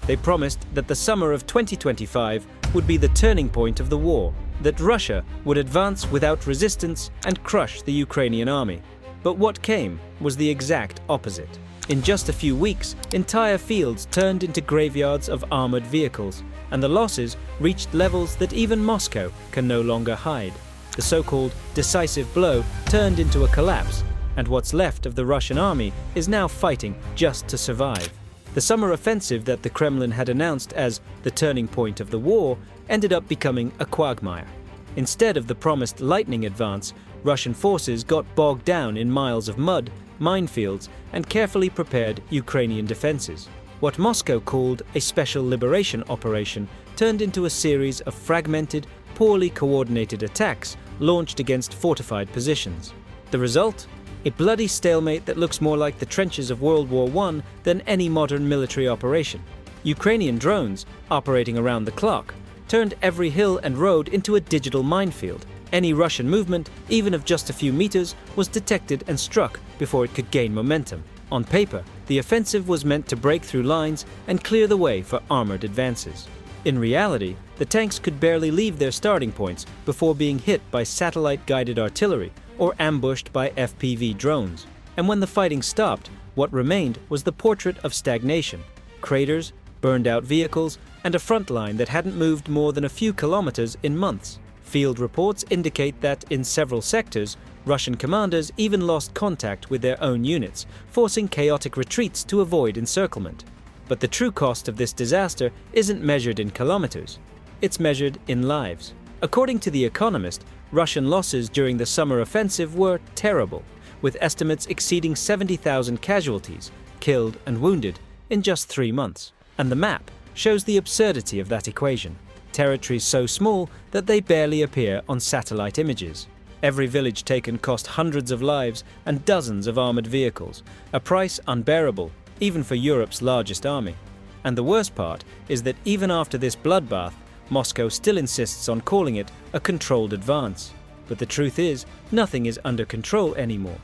They promised that the summer of 2025 would be the turning point of the war, that Russia would advance without resistance and crush the Ukrainian army. But what came was the exact opposite. In just a few weeks, entire fields turned into graveyards of armored vehicles, and the losses reached levels that even Moscow can no longer hide. The so-called decisive blow turned into a collapse, and what's left of the Russian army is now fighting just to survive. The summer offensive that the Kremlin had announced as the turning point of the war ended up becoming a quagmire. Instead of the promised lightning advance, Russian forces got bogged down in miles of mud, minefields, and carefully prepared Ukrainian defenses. What Moscow called a special liberation operation turned into a series of fragmented, poorly coordinated attacks launched against fortified positions. The result? A bloody stalemate that looks more like the trenches of World War I than any modern military operation. Ukrainian drones, operating around the clock, turned every hill and road into a digital minefield. Any Russian movement, even of just a few meters, was detected and struck before it could gain momentum. On paper, the offensive was meant to break through lines and clear the way for armored advances. In reality, the tanks could barely leave their starting points before being hit by satellite-guided artillery or ambushed by FPV drones. And when the fighting stopped, what remained was the portrait of stagnation: craters, burned-out vehicles, and a front line that hadn't moved more than a few kilometers in months. Field reports indicate that in several sectors, Russian commanders even lost contact with their own units, forcing chaotic retreats to avoid encirclement. But the true cost of this disaster isn't measured in kilometers. It's measured in lives. According to The Economist, Russian losses during the summer offensive were terrible, with estimates exceeding 70,000 casualties, killed and wounded, in just 3 months. And the map shows the absurdity of that equation. Territories so small that they barely appear on satellite images. Every village taken cost hundreds of lives and dozens of armored vehicles, a price unbearable, even for Europe's largest army. And the worst part is that even after this bloodbath, Moscow still insists on calling it a controlled advance. But the truth is, nothing is under control anymore.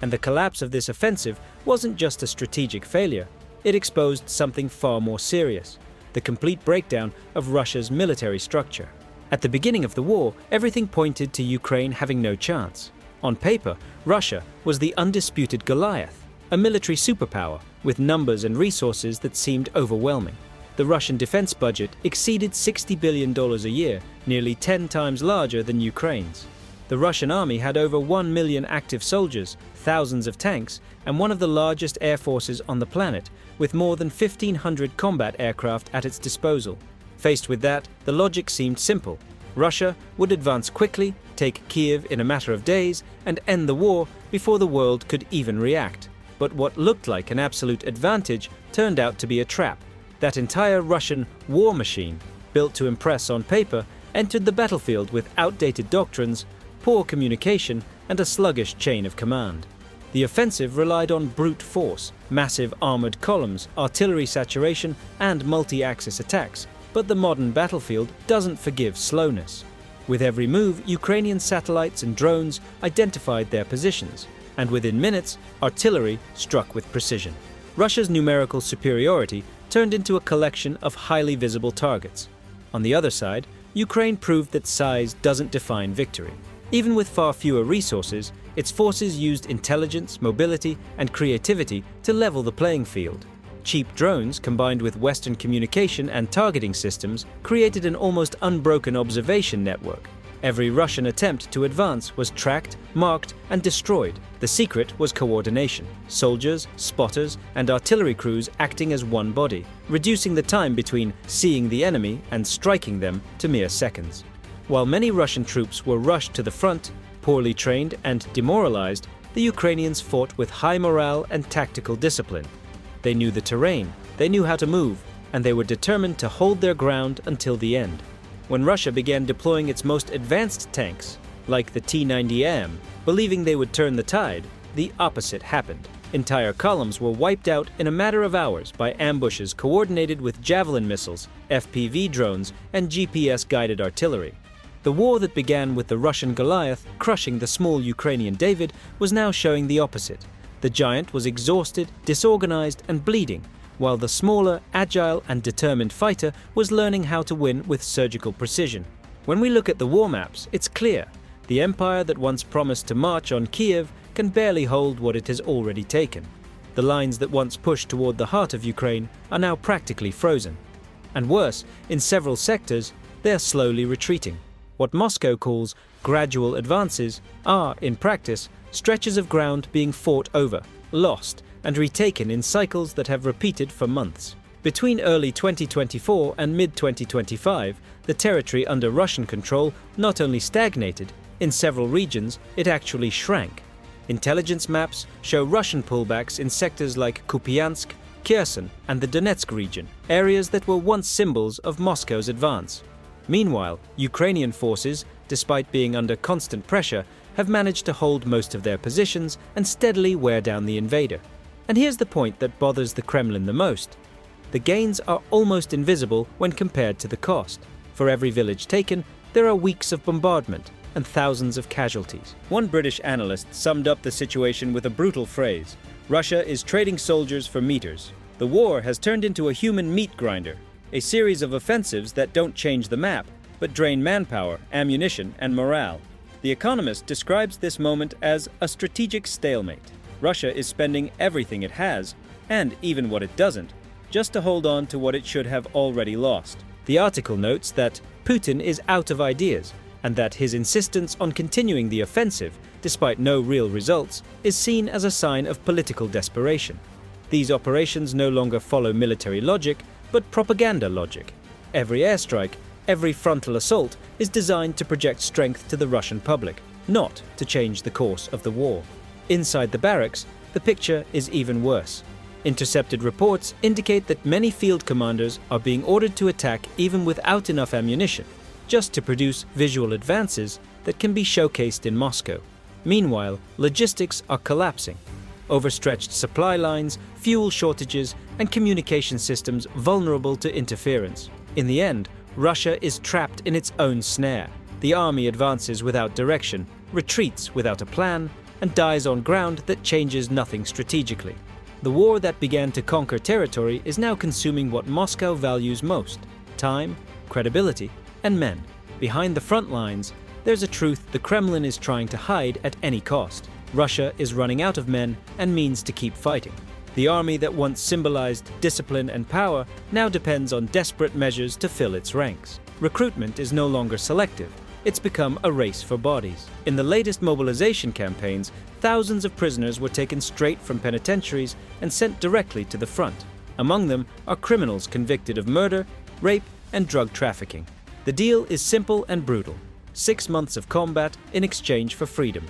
And the collapse of this offensive wasn't just a strategic failure. It exposed something far more serious: the complete breakdown of Russia's military structure. At the beginning of the war, everything pointed to Ukraine having no chance. On paper, Russia was the undisputed Goliath, a military superpower with numbers and resources that seemed overwhelming. The Russian defense budget exceeded $60 billion a year, nearly 10 times larger than Ukraine's. The Russian army had over 1 million active soldiers, thousands of tanks, and one of the largest air forces on the planet, with more than 1,500 combat aircraft at its disposal. Faced with that, the logic seemed simple. Russia would advance quickly, take Kiev in a matter of days, and end the war before the world could even react. But what looked like an absolute advantage turned out to be a trap. That entire Russian war machine, built to impress on paper, entered the battlefield with outdated doctrines, poor communication, and a sluggish chain of command. The offensive relied on brute force, massive armored columns, artillery saturation, and multi-axis attacks, but the modern battlefield doesn't forgive slowness. With every move, Ukrainian satellites and drones identified their positions, and within minutes, artillery struck with precision. Russia's numerical superiority turned into a collection of highly visible targets. On the other side, Ukraine proved that size doesn't define victory. Even with far fewer resources, its forces used intelligence, mobility, and creativity to level the playing field. Cheap drones, combined with Western communication and targeting systems, created an almost unbroken observation network. Every Russian attempt to advance was tracked, marked, and destroyed. The secret was coordination: soldiers, spotters, and artillery crews acting as one body, reducing the time between seeing the enemy and striking them to mere seconds. While many Russian troops were rushed to the front, poorly trained and demoralized, the Ukrainians fought with high morale and tactical discipline. They knew the terrain, they knew how to move, and they were determined to hold their ground until the end. When Russia began deploying its most advanced tanks, like the T-90M, believing they would turn the tide, the opposite happened. Entire columns were wiped out in a matter of hours by ambushes coordinated with Javelin missiles, FPV drones, and GPS-guided artillery. The war that began with the Russian Goliath crushing the small Ukrainian David was now showing the opposite. The giant was exhausted, disorganized, and bleeding, while the smaller, agile and determined fighter was learning how to win with surgical precision. When we look at the war maps, it's clear. The empire that once promised to march on Kiev can barely hold what it has already taken. The lines that once pushed toward the heart of Ukraine are now practically frozen. And worse, in several sectors, they are slowly retreating. What Moscow calls gradual advances are, in practice, stretches of ground being fought over, lost, and retaken in cycles that have repeated for months. Between early 2024 and mid-2025, the territory under Russian control not only stagnated, in several regions it actually shrank. Intelligence maps show Russian pullbacks in sectors like Kupiansk, Kherson, and the Donetsk region, areas that were once symbols of Moscow's advance. Meanwhile, Ukrainian forces, despite being under constant pressure, have managed to hold most of their positions and steadily wear down the invader. And here's the point that bothers the Kremlin the most. The gains are almost invisible when compared to the cost. For every village taken, there are weeks of bombardment and thousands of casualties. One British analyst summed up the situation with a brutal phrase: "Russia is trading soldiers for meters. The war has turned into a human meat grinder, a series of offensives that don't change the map, but drain manpower, ammunition, and morale." The Economist describes this moment as a strategic stalemate. Russia is spending everything it has, and even what it doesn't, just to hold on to what it should have already lost. The article notes that Putin is out of ideas, and that his insistence on continuing the offensive, despite no real results, is seen as a sign of political desperation. These operations no longer follow military logic, but propaganda logic. Every airstrike, every frontal assault is designed to project strength to the Russian public, not to change the course of the war. Inside the barracks, the picture is even worse. Intercepted reports indicate that many field commanders are being ordered to attack even without enough ammunition, just to produce visual advances that can be showcased in Moscow. Meanwhile, logistics are collapsing. Overstretched supply lines, fuel shortages, and communication systems vulnerable to interference. In the end, Russia is trapped in its own snare. The army advances without direction, retreats without a plan, and dies on ground that changes nothing strategically. The war that began to conquer territory is now consuming what Moscow values most: time, credibility, and men. Behind the front lines, there's a truth the Kremlin is trying to hide at any cost. Russia is running out of men and means to keep fighting. The army that once symbolized discipline and power now depends on desperate measures to fill its ranks. Recruitment is no longer selective. It's become a race for bodies. In the latest mobilization campaigns, thousands of prisoners were taken straight from penitentiaries and sent directly to the front. Among them are criminals convicted of murder, rape, and drug trafficking. The deal is simple and brutal: 6 months of combat in exchange for freedom,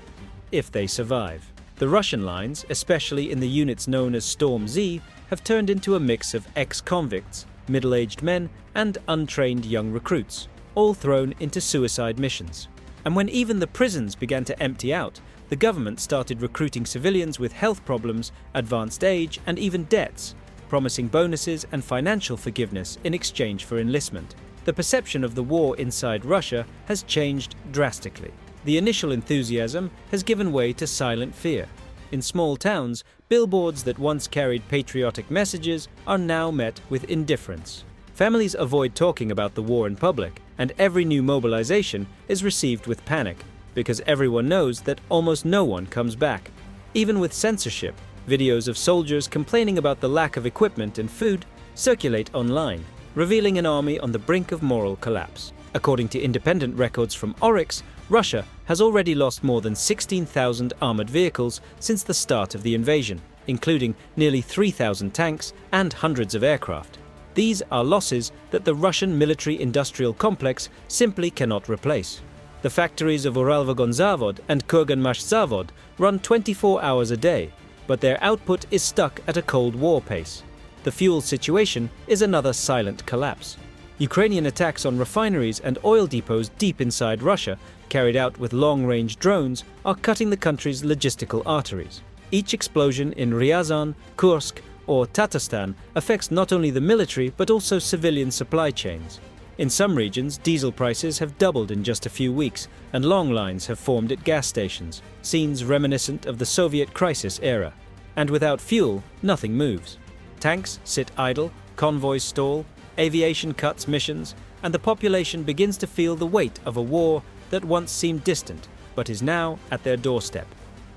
if they survive. The Russian lines, especially in the units known as Storm Z, have turned into a mix of ex-convicts, middle-aged men, and untrained young recruits, all thrown into suicide missions. And when even the prisons began to empty out, the government started recruiting civilians with health problems, advanced age, and even debts, promising bonuses and financial forgiveness in exchange for enlistment. The perception of the war inside Russia has changed drastically. The initial enthusiasm has given way to silent fear. In small towns, billboards that once carried patriotic messages are now met with indifference. Families avoid talking about the war in public, and every new mobilization is received with panic, because everyone knows that almost no one comes back. Even with censorship, videos of soldiers complaining about the lack of equipment and food circulate online, revealing an army on the brink of moral collapse. According to independent records from Oryx, Russia has already lost more than 16,000 armored vehicles since the start of the invasion, including nearly 3,000 tanks and hundreds of aircraft. These are losses that the Russian military-industrial complex simply cannot replace. The factories of Uralvagonzavod and Kurganmashzavod run 24 hours a day, but their output is stuck at a Cold War pace. The fuel situation is another silent collapse. Ukrainian attacks on refineries and oil depots deep inside Russia, carried out with long-range drones, are cutting the country's logistical arteries. Each explosion in Ryazan, Kursk, or Tatarstan affects not only the military but also civilian supply chains. In some regions, diesel prices have doubled in just a few weeks, and long lines have formed at gas stations, scenes reminiscent of the Soviet crisis era. And without fuel, nothing moves. Tanks sit idle, convoys stall, aviation cuts missions, and the population begins to feel the weight of a war that once seemed distant, but is now at their doorstep.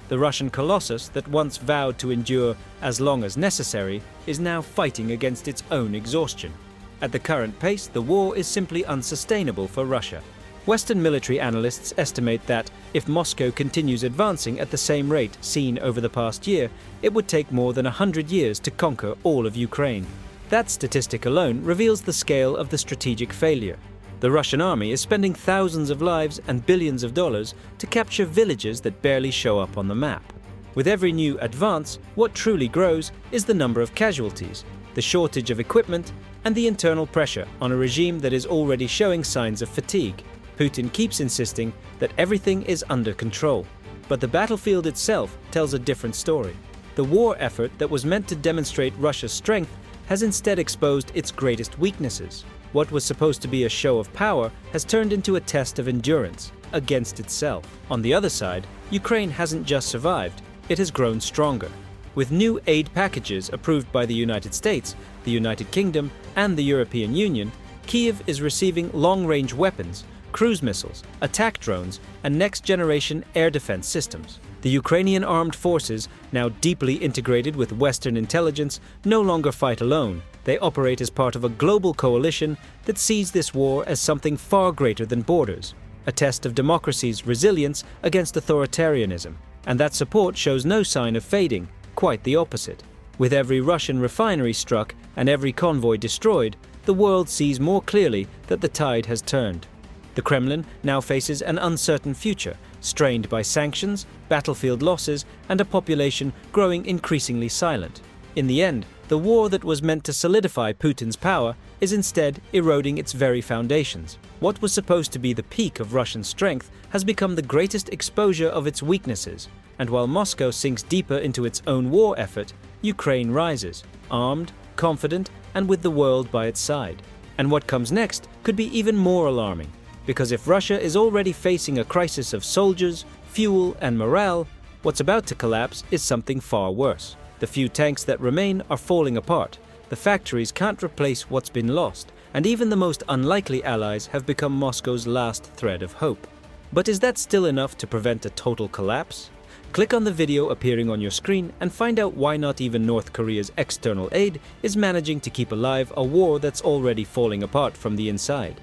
The Russian colossus that once vowed to endure as long as necessary is now fighting against its own exhaustion. At the current pace, the war is simply unsustainable for Russia. Western military analysts estimate that if Moscow continues advancing at the same rate seen over the past year, it would take more than 100 years to conquer all of Ukraine. That statistic alone reveals the scale of the strategic failure. The Russian army is spending thousands of lives and billions of dollars to capture villages that barely show up on the map. With every new advance, what truly grows is the number of casualties, the shortage of equipment, and the internal pressure on a regime that is already showing signs of fatigue. Putin keeps insisting that everything is under control, but the battlefield itself tells a different story. The war effort that was meant to demonstrate Russia's strength has instead exposed its greatest weaknesses. What was supposed to be a show of power has turned into a test of endurance against itself. On the other side, Ukraine hasn't just survived, it has grown stronger. With new aid packages approved by the United States, the United Kingdom, and the European Union, Kyiv is receiving long-range weapons, cruise missiles, attack drones, and next-generation air defense systems. The Ukrainian armed forces, now deeply integrated with Western intelligence, no longer fight alone. They operate as part of a global coalition that sees this war as something far greater than borders, a test of democracy's resilience against authoritarianism. And that support shows no sign of fading, quite the opposite. With every Russian refinery struck and every convoy destroyed, the world sees more clearly that the tide has turned. The Kremlin now faces an uncertain future, strained by sanctions, battlefield losses, and a population growing increasingly silent. In the end, the war that was meant to solidify Putin's power is instead eroding its very foundations. What was supposed to be the peak of Russian strength has become the greatest exposure of its weaknesses, and while Moscow sinks deeper into its own war effort, Ukraine rises, armed, confident, and with the world by its side. And what comes next could be even more alarming, because if Russia is already facing a crisis of soldiers, fuel, and morale, what's about to collapse is something far worse. The few tanks that remain are falling apart, the factories can't replace what's been lost, and even the most unlikely allies have become Moscow's last thread of hope. But is that still enough to prevent a total collapse? Click on the video appearing on your screen and find out why not even North Korea's external aid is managing to keep alive a war that's already falling apart from the inside.